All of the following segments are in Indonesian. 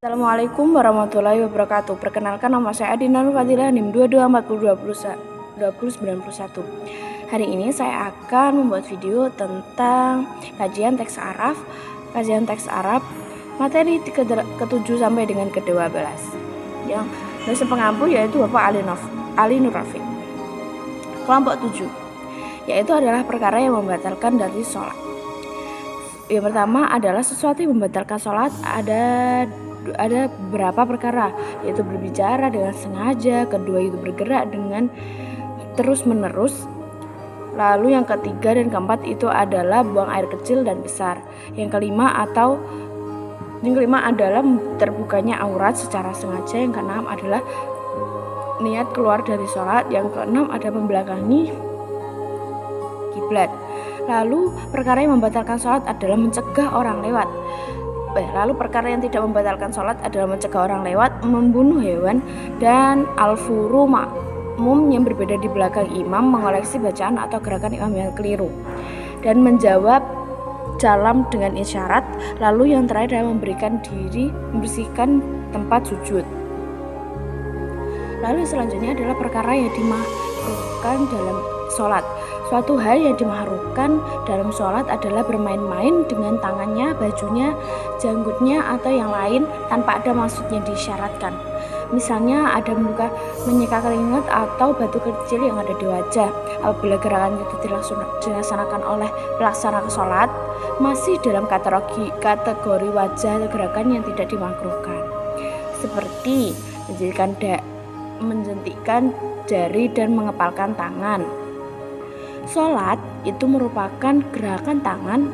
Assalamualaikum warahmatullahi wabarakatuh. Perkenalkan, nama saya Adina Nur Fadilah, NIM 22402091. Hari ini saya akan membuat video tentang kajian teks Arab materi ke-7 sampai dengan ke-12. Yang dosen pengampu yaitu Bapak Ali Nur Rafiq. Kelompok 7 yaitu adalah perkara yang membatalkan dari sholat. Yang pertama adalah sesuatu yang membatalkan sholat ada beberapa perkara, yaitu berbicara dengan sengaja, kedua itu bergerak dengan terus-menerus, lalu yang ketiga dan keempat itu adalah buang air kecil dan besar, yang kelima adalah terbukanya aurat secara sengaja, yang keenam adalah niat keluar dari sholat, yang keenam ada membelakangi kiblat. Lalu perkara yang membatalkan sholat adalah mencegah orang lewat. Lalu perkara yang tidak membatalkan sholat adalah mencegah orang lewat, membunuh hewan, dan al-furu makmum yang berbeda di belakang imam, mengoleksi bacaan atau gerakan imam yang keliru, dan menjawab salam dengan isyarat. Lalu yang terakhir adalah membersihkan tempat sujud. Lalu selanjutnya adalah perkara yang dimakruhkan dalam sholat. Suatu hal yang dimakruhkan dalam sholat adalah bermain-main dengan tangannya, bajunya, janggutnya, atau yang lain tanpa ada maksudnya disyaratkan. Misalnya ada menyeka keringat atau batu kecil yang ada di wajah. Apabila gerakan itu dilaksanakan oleh pelaksana sholat, masih dalam kategori wajah atau gerakan yang tidak dimakruhkan, seperti menjentikkan jari dan mengepalkan tangan. Sholat itu merupakan gerakan tangan,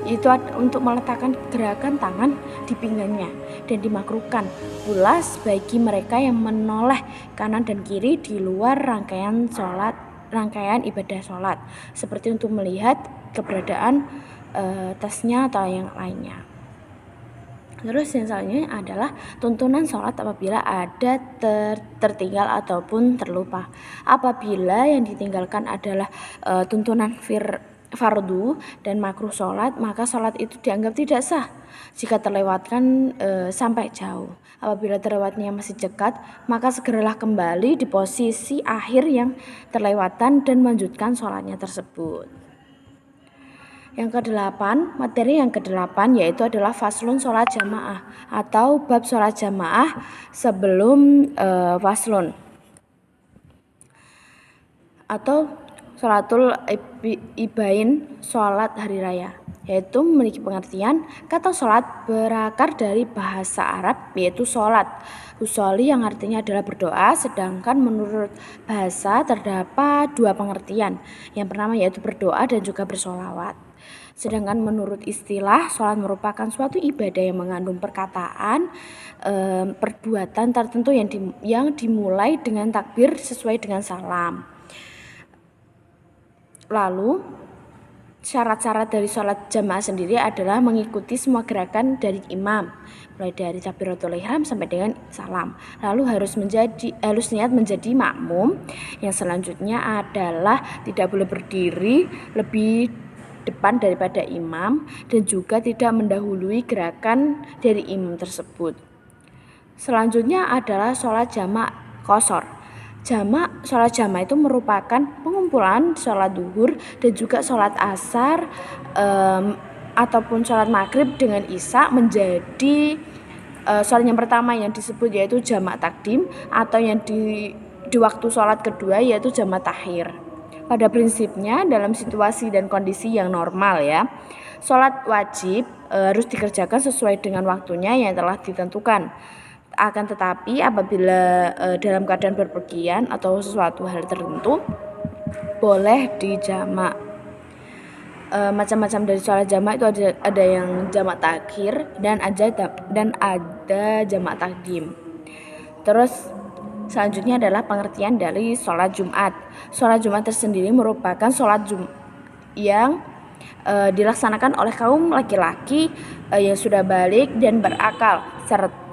itu untuk meletakkan gerakan tangan di pinggangnya, dan dimakruhkan pula bagi mereka yang menoleh kanan dan kiri di luar rangkaian ibadah sholat, seperti untuk melihat keberadaan tasnya atau yang lainnya. Terus yang selanjutnya adalah tuntunan sholat apabila ada tertinggal ataupun terlupa. Apabila yang ditinggalkan adalah tuntunan fardu dan makruh sholat, maka sholat itu dianggap tidak sah jika terlewatkan sampai jauh. Apabila terlewatnya masih dekat, maka segeralah kembali di posisi akhir yang terlewatan dan melanjutkan sholatnya tersebut. Materi yang ke-8 yaitu adalah faslun sholat jamaah atau bab sholat jamaah sebelum faslun, atau sholatul ibain, sholat hari raya, yaitu memiliki pengertian kata sholat berakar dari bahasa Arab yaitu sholat usolli yang artinya adalah berdoa, sedangkan menurut bahasa terdapat dua pengertian. Yang pertama yaitu berdoa dan juga bersolawat. Sedangkan menurut istilah, sholat merupakan suatu ibadah yang mengandung perkataan, perbuatan tertentu yang dimulai dengan takbir sesuai dengan salam. Lalu syarat-syarat dari sholat jamaah sendiri adalah mengikuti semua gerakan dari imam, mulai dari takbiratul ihram sampai dengan salam. Lalu harus niat menjadi makmum. Yang selanjutnya adalah tidak boleh berdiri lebih depan daripada imam dan juga tidak mendahului gerakan dari imam tersebut. Selanjutnya adalah sholat jamak qashar. Sholat jamak itu merupakan pengumpulan sholat duhur dan juga sholat asar ataupun sholat maghrib dengan isya menjadi sholat yang pertama yang disebut yaitu jamak takdim, atau yang di waktu sholat kedua yaitu jamak takhir. Pada prinsipnya dalam situasi dan kondisi yang normal sholat wajib harus dikerjakan sesuai dengan waktunya yang telah ditentukan. Akan tetapi apabila dalam keadaan berpergian atau sesuatu hal tertentu, boleh dijamak. Macam-macam dari sholat jamak itu ada yang jamak takhir dan ada jamak takdim. Terus selanjutnya adalah pengertian dari sholat Jumat. Sholat Jumat tersendiri merupakan sholat yang dilaksanakan oleh kaum laki-laki yang sudah balik dan berakal.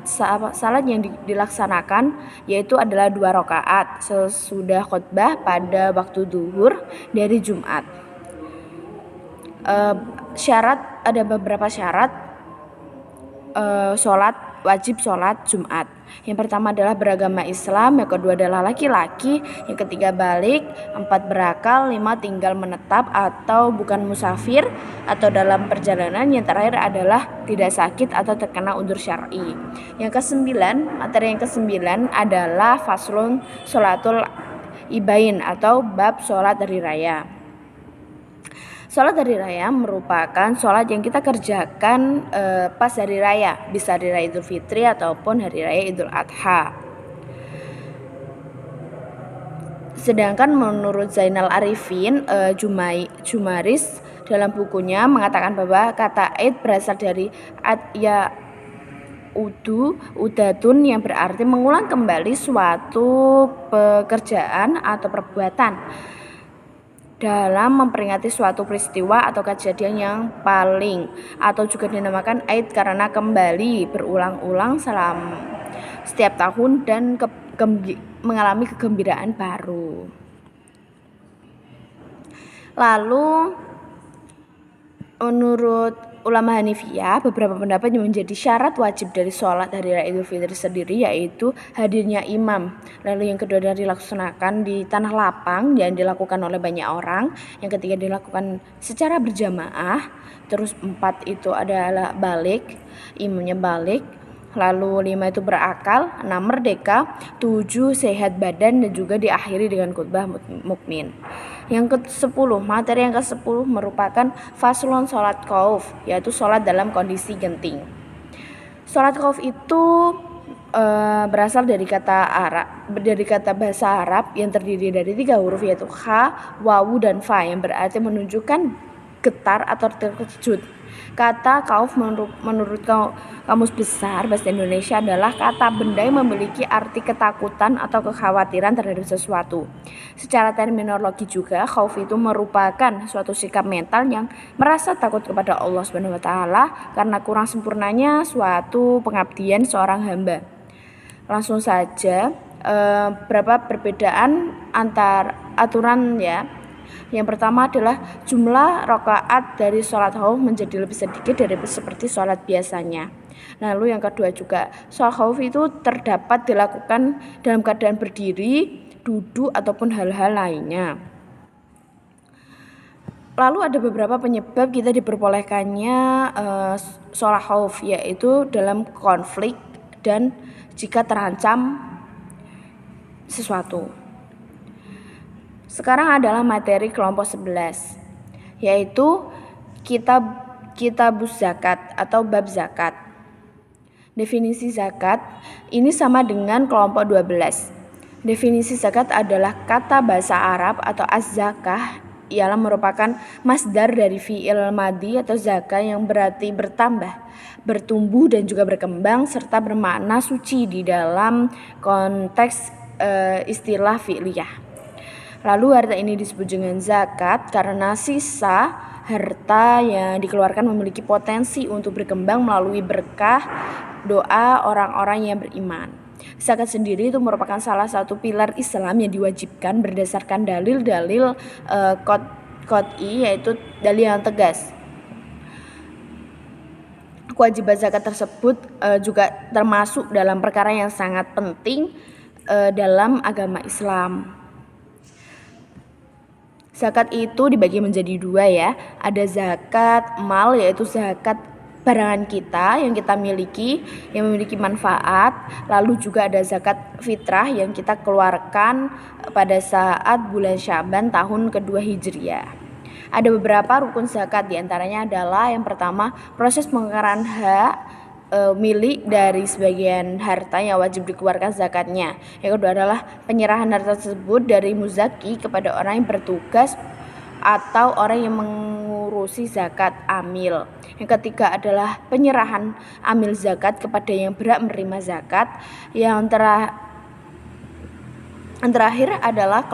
Salat yang dilaksanakan yaitu adalah 2 rakaat sesudah khutbah pada waktu duhur dari Jumat. Ada beberapa syarat sholat wajib sholat Jumat. Yang pertama adalah beragama Islam, yang kedua adalah laki-laki, yang ketiga balik, 4 berakal, 5 tinggal menetap atau bukan musafir atau dalam perjalanan, yang terakhir adalah tidak sakit atau terkena udzur syar'i. Materi yang kesembilan adalah faslun sholatul ibain atau bab sholat hari raya. Sholat hari raya merupakan sholat yang kita kerjakan pas hari raya, bisa hari raya Idul Fitri ataupun hari raya Idul Adha. Sedangkan menurut Zainal Arifin Jumaris dalam bukunya mengatakan bahwa kata Id berasal dari ad-ya udatun yang berarti mengulang kembali suatu pekerjaan atau perbuatan dalam memperingati suatu peristiwa atau kejadian yang paling, atau juga dinamakan Aid karena kembali berulang-ulang setiap tahun dan mengalami kegembiraan baru. Lalu menurut ulama Hanifiyah, beberapa pendapat yang menjadi syarat wajib dari sholat hari raya Idul Fitri sendiri yaitu hadirnya imam. Lalu yang kedua adalah dilaksanakan di tanah lapang yang dilakukan oleh banyak orang. Yang ketiga dilakukan secara berjamaah. Terus 4 itu adalah balik, imamnya balik. Lalu 5 itu berakal, 6 merdeka, 7 sehat badan, dan juga diakhiri dengan khutbah mukmin. Yang ke-10, materi yang ke-10 merupakan faslun sholat khauf, yaitu sholat dalam kondisi genting. Sholat khauf itu berasal dari kata bahasa Arab yang terdiri dari 3 huruf, yaitu kha, wawu, dan fa, yang berarti menunjukkan getar atau terkejut. Kata khauf menurut Kamus Besar Bahasa Indonesia adalah kata benda yang memiliki arti ketakutan atau kekhawatiran terhadap sesuatu. Secara terminologi juga, khauf itu merupakan suatu sikap mental yang merasa takut kepada Allah Subhanahu wa taala karena kurang sempurnanya suatu pengabdian seorang hamba. Langsung saja berapa perbedaan antar aturan ya. Yang pertama adalah jumlah rakaat dari sholat khauf menjadi lebih sedikit dari seperti sholat biasanya. Lalu yang kedua juga, sholat khauf itu terdapat dilakukan dalam keadaan berdiri, duduk, ataupun hal-hal lainnya. Lalu ada beberapa penyebab kita diperbolehkannya sholat khauf, yaitu dalam konflik dan jika terancam sesuatu. Sekarang adalah materi kelompok 11, yaitu kitabuz zakat atau bab zakat. Definisi zakat ini sama dengan kelompok 12. Definisi zakat adalah kata bahasa Arab atau az-zakah, ialah merupakan masdar dari fi'il madhi atau zakah yang berarti bertambah, bertumbuh, dan juga berkembang serta bermakna suci di dalam konteks istilah fi'liyah. Lalu harta ini disebut dengan zakat karena sisa harta yang dikeluarkan memiliki potensi untuk berkembang melalui berkah doa orang-orang yang beriman. Zakat sendiri itu merupakan salah satu pilar Islam yang diwajibkan berdasarkan dalil-dalil qot'i, yaitu dalil yang tegas. Kewajiban zakat tersebut juga termasuk dalam perkara yang sangat penting dalam agama Islam. Zakat itu dibagi menjadi 2 ya. Ada zakat mal, yaitu zakat barangan kita yang kita miliki, yang memiliki manfaat. Lalu juga ada zakat fitrah yang kita keluarkan pada saat bulan Syaban tahun kedua Hijriah. Ada beberapa rukun zakat, diantaranya adalah yang pertama proses penganggaran hak milik dari sebagian harta yang wajib dikeluarkan zakatnya. Yang kedua adalah penyerahan harta tersebut dari muzaki kepada orang yang bertugas atau orang yang mengurusi zakat amil. Yang ketiga adalah penyerahan amil zakat kepada yang berhak menerima zakat. Yang terakhir adalah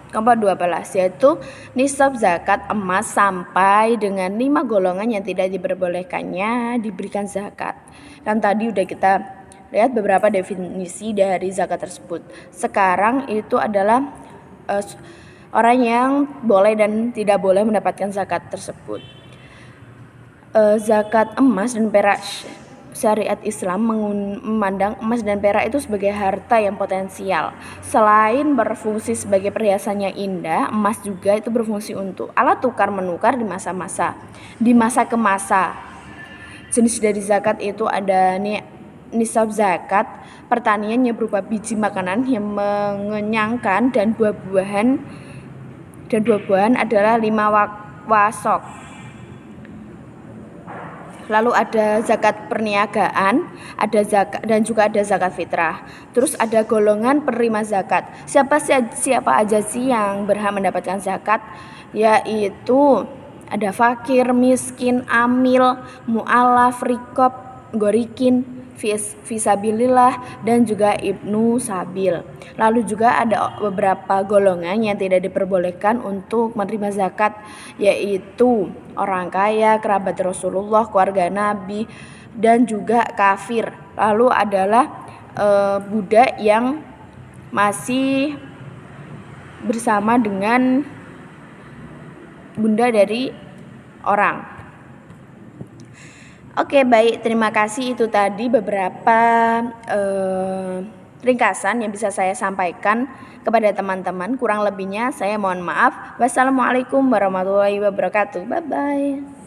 kelompok 12, yaitu nisab zakat emas sampai dengan 5 golongan yang tidak diperbolehkannya diberikan zakat. Kan tadi udah kita lihat beberapa definisi dari zakat tersebut. Sekarang itu adalah orang yang boleh dan tidak boleh mendapatkan zakat tersebut. Zakat emas dan perak syariat Islam memandang emas dan perak itu sebagai harta yang potensial. Selain berfungsi sebagai perhiasannya indah, emas juga itu berfungsi untuk alat tukar menukar di masa ke masa. Jenis dari zakat itu ada nisab zakat pertaniannya berupa biji makanan yang mengenyangkan dan buah-buahan adalah 5 wasok. Lalu ada zakat perniagaan, ada zakat dan juga ada zakat fitrah. Terus ada golongan penerima zakat. Siapa aja sih yang berhak mendapatkan zakat? Yaitu ada fakir, miskin, amil, mu'alaf, rikob, gorikin, fisabilillah, dan juga ibnu sabil. Lalu juga ada beberapa golongan yang tidak diperbolehkan untuk menerima zakat, yaitu orang kaya, kerabat Rasulullah, keluarga Nabi, dan juga kafir. Lalu adalah budak yang masih bersama dengan bunda dari orang. Oke, baik, terima kasih. Itu tadi beberapa ringkasan yang bisa saya sampaikan kepada teman-teman. Kurang lebihnya saya mohon maaf. Wassalamualaikum warahmatullahi wabarakatuh. Bye-bye.